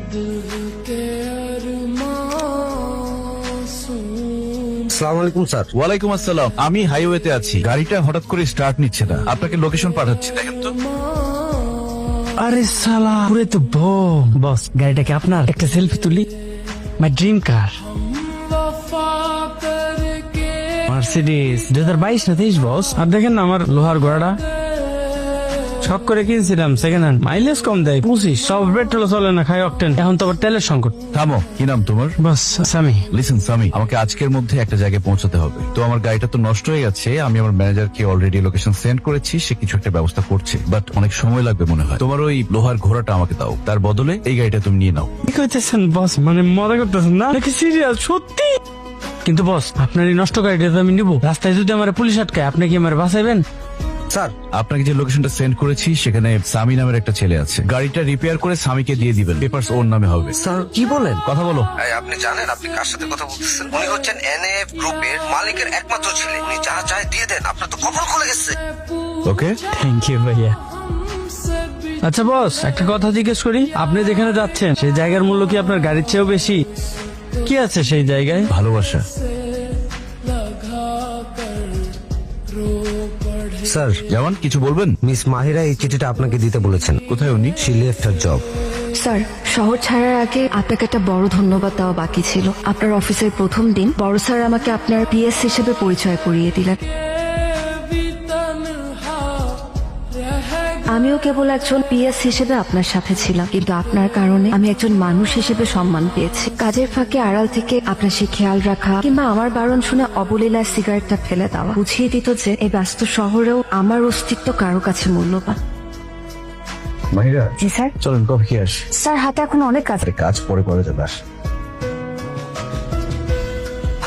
আসসালামু আলাইকুম স্যার। ওয়ালাইকুম আসসালাম। আমি হাইওয়েতে আছি, গাড়িটা হঠাৎ করে স্টার্ট নিচ্ছে না, আপনাকে লোকেশন পাঠাচ্ছি, দেখেন তো। আরে সালা পুরে তো বস গাড়িটাকে আপনার একটা সেলফি তুলি। মাই ড্রিম কার মার্সিডিজ 2022 না 23 বস। আর দেখেন না আমার লোহার ঘোড়াটা শখ করে কিনছিলাম সেকেন্ড হ্যান্ড, মাইলেজ কম দেয় 25, সব পেট্রোল চলে না, খাই অকটেন। এখন তো আবার তেলের সংকট। থামো, কি নাম তোমার? বস সামি। লিসেন সামি, আমাকে আজকের মধ্যে একটা জায়গায় পৌঁছাতে হবে। তো আমার গাড়িটা তো নষ্ট হয়ে গেছে, আমি আমার ম্যানেজারকে অলরেডি লোকেশন সেন্ড করেছি, সে কিছু একটা ব্যবস্থা করছে, বাট অনেক সময় লাগবে মনে হয়। তোমার ওই লোহার ঘোড়াটা আমাকে দাও, তার বদলে এই গাড়িটা তুমি নিয়ে নাও। কি কইতেছেন বস? মানে মজা করতেছেন না নাকি সিরিয়াস সত্যি? কিন্তু বস আপনার এই নষ্ট গাড়িটা তো আমি নিবো। রাস্তায় যদি আমার পুলিশ আটকায় আপনি কি আমার বাঁচাইবেন? স্যার, আপনাকে যে লোকেশনটা সেন্ড করেছি সেখানে সামি নামের একটা ছেলে আছে, গাড়িটা রিপেয়ার করে সামিকে দিয়ে দিবেন, পেপারস ওর নামে হবে। স্যার কি বলেন? কথা বলো। আপনি জানেন আপনি কার সাথে কথা বলতেছেন? উনি হচ্ছেন এনএফ গ্রুপের মালিকের একমাত্র ছেলে। উনি যা চায় দিয়ে দেন, আপনার তো কপাল খুলে গেছে। ওকে, থ্যাংক ইউ ভাইয়া। আচ্ছা বস, একটা কথা জিজ্ঞেস করি, আপনি যেখানে যাচ্ছেন সেই জায়গার মূল্য কি আপনার গাড়ির চেয়েও বেশি? কি আছে সেই জায়গায়? ভালোবাসা। স্যার, যেমন কিছু বলবেন? মিস মাহিরা এই চিঠিটা আপনাকে দিতে বলেছেন। কোথায় উনি? She left her job. Sir, শহর ছাড়ার আগে আপনাকে একটা বড় ধন্যবাদ দেওয়া বাকি ছিল। আপনার অফিসের প্রথম দিন বড় স্যার আমাকে আপনার পিএস হিসেবে পরিচয় করিয়ে দিলেন। আমিও কেবল একজন পিএস হিসেবে আপনার সাথে ছিলাম, কিন্তু আপনার কারণে আমি একজন মানুষ হিসেবে সম্মান পেয়েছি। কাজের ফাঁকে আড়াল থেকে আপনার সে খেয়াল রাখা কিংবা আমার বারণ শুনে অবলীলায় সিগারেটটা ফেলে দেওয়া বুঝিয়ে দিত যে এই ব্যস্ত শহরেও আমার অস্তিত্ব কারো কাছে মূল্যবান। মাহিরা, জি স্যার। চলেন কফি খেয়ে আসি। স্যার, হাতে এখন অনেক কাজ। কাজ পরে করে যাবে।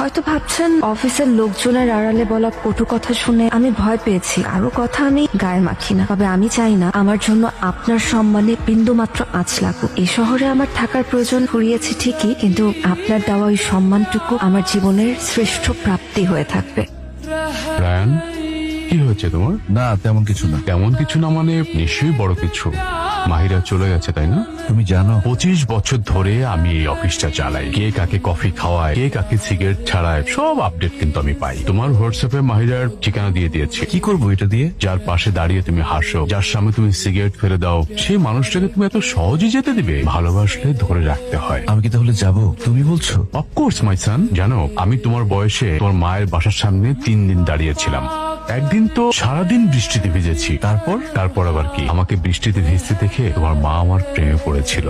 হয়তো ভাবছেন অফিসের লোকজনের আড়ালে বলা কটু কথা শুনে আমি ভয় পেয়েছি। আরো কথা আমি গায়ে মাখি না, তবে আমি চাই না আমার জন্য আপনার সম্মানে বিন্দুমাত্র আঁচ লাগুক। এই শহরে আমার থাকার প্রয়োজন ফুরিয়েছে ঠিকই, কিন্তু আপনার দেওয়া ওই সম্মানটুকু আমার জীবনের শ্রেষ্ঠ প্রাপ্তি হয়ে থাকবে। রায়ান, কি হয়েছে তোমার? না, তেমন কিছু না। তেমন কিছু না মানে নিশ্চয়ই বড় কিছু। মাহিরা চলে গেছে তাই না? তুমি জানো 25 বছর ধরে আমি এই অফিসটা চালাই। কে কাকে কফি খাওয়ায়, কে কাকে সিগারেট ছাড়ায়, সব আপডেট কিন্তু আমি পাই। তোমার হোয়াটসঅ্যাপে মাহিরার ঠিকানা দিয়ে দিয়েছি। কি করবো এটা দিয়ে? যার পাশে দাঁড়িয়ে তুমি হাসো, যার সামনে তুমি সিগারেট ফেলে দাও, সেই মানুষটাকে তুমি এত সহজে যেতে দিবে? ভালোবাসলে ধরে রাখতে হয়। আমি কি তাহলে যাবো তুমি বলছো? অফকোর্স মাই সান। জানো, আমি তোমার বয়সে তোমার মায়ের বাসার সামনে 3 দিন দাঁড়িয়েছিলাম। একদিন তো সারাদিন বৃষ্টিতে ভিজেছি। তারপর আবার কি, আমাকে বৃষ্টিতে ভিজতে দেখে তোমার মা আমার প্রেমে পড়েছিল।